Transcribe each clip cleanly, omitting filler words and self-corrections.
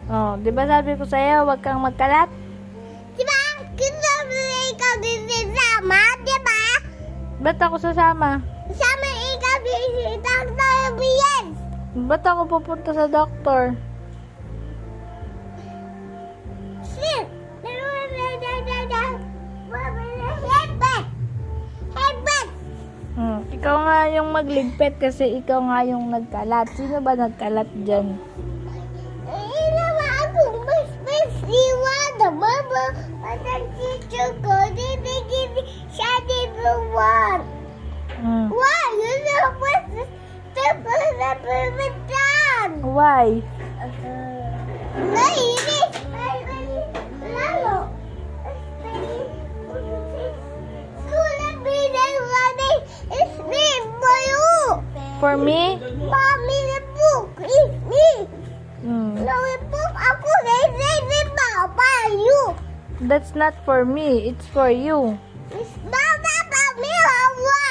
Oh, di ba sabi ko sa'yo, huwag kang magkalat? Diba? Gusto mo ikaw din sasama, diba? Ba't ako sasama? Sama ikaw din si Dr. Bian. Ba't ako pupunta sa doktor? Sit. Headband. Ikaw nga yung magligpit kasi ikaw nga yung nagkalat. Sino ba nagkalat dyan? Inawa akong mas iwan na mama. Patang teacher ko, bibigyan siya dito one. Why? You're supposed to step on the permission. Why? Nainis. Lalo. Sulat binang is me for you. For me? Mommy, the book is me. Hmm. No, the book ako na Papa, you. That's not for me. It's for you. It's Mama, Mami, Hawa.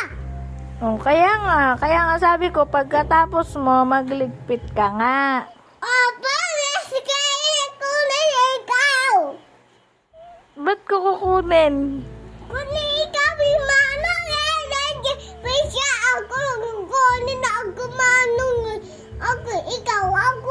Oh, kaya nga sabi ko, pagkatapos mo, magligpit ka nga. Opa, nasikaya ko na ikaw. Ba't ko kukunin? Kunin ikaw yung manong may siya ako kunin na ako manong ako ikaw ako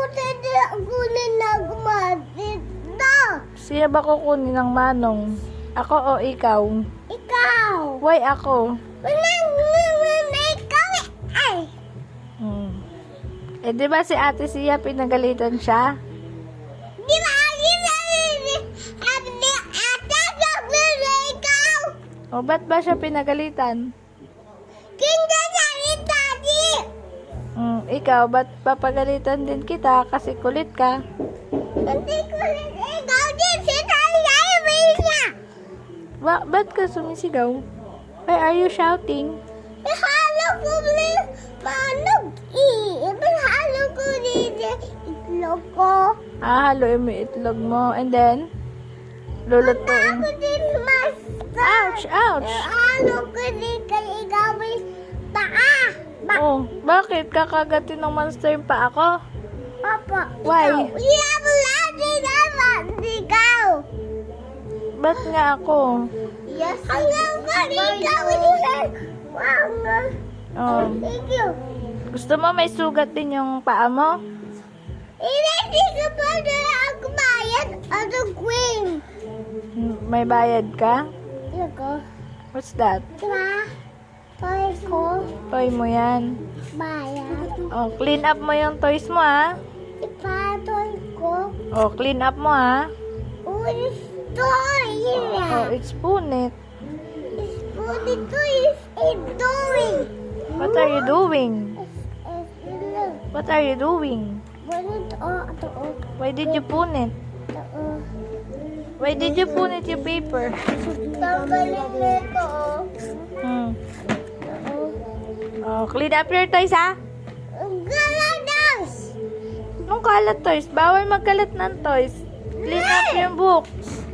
kunin na ako matit na. Sino ba kukunin ng manong? Ako o ikaw? Ikaw. Why ako? Ikaw ay. Eh, di ba si Ate Sia pinagalitan siya? Di ba ikaw? O, ba't ba siya pinagalitan? Kinda salita di. Ikaw, ba't papagalitan din kita kasi kulit ka? Hindi ko rin ikaw din sinasayawin niya. Ba't ka sumisigaw? Why are you shouting? Ihalo ko rin manog ihalo ko rin itlog ko. Haluin mo yung itlog mo and then lulutuin. Ako din mas. Ouch! Ouch! Ihalo ko din kay ikaw may paa. Oh, bakit? Kakagatin ng monster yung pa ako? Papa. Why? Ikaw lagi naman ikaw. Ba't nga ako? Yes. Hanggang ka ikaw din. Wow. Oh, Thank you. gusto mo may sugat din yung paa mo? Hindi ka ba na ako bayad ano queen? May bayad ka? Ito. What's that? Diba? Toy ko. Toy mo yan. Bayad. Oh, clean up mo yung toys mo, ha? Ipatoy ko. Oh, clean up mo, ha? Ulis toy. Oh, it's punit. Ito is doing. What are you doing? What are you doing? Why did you punit? Why did you punit your paper? Tanggalin na ito. Oh, clean up your toys, ha? Galadas. Anong kalat toys? Bawal magkalat ng toys. Clean up yung books.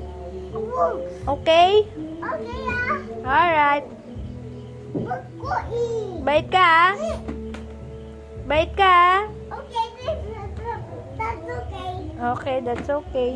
Okay? Okay ah. Alright. Bukuin. Bait ka, ha? Bait ka, ha? Okay, that's okay. Okay, that's okay.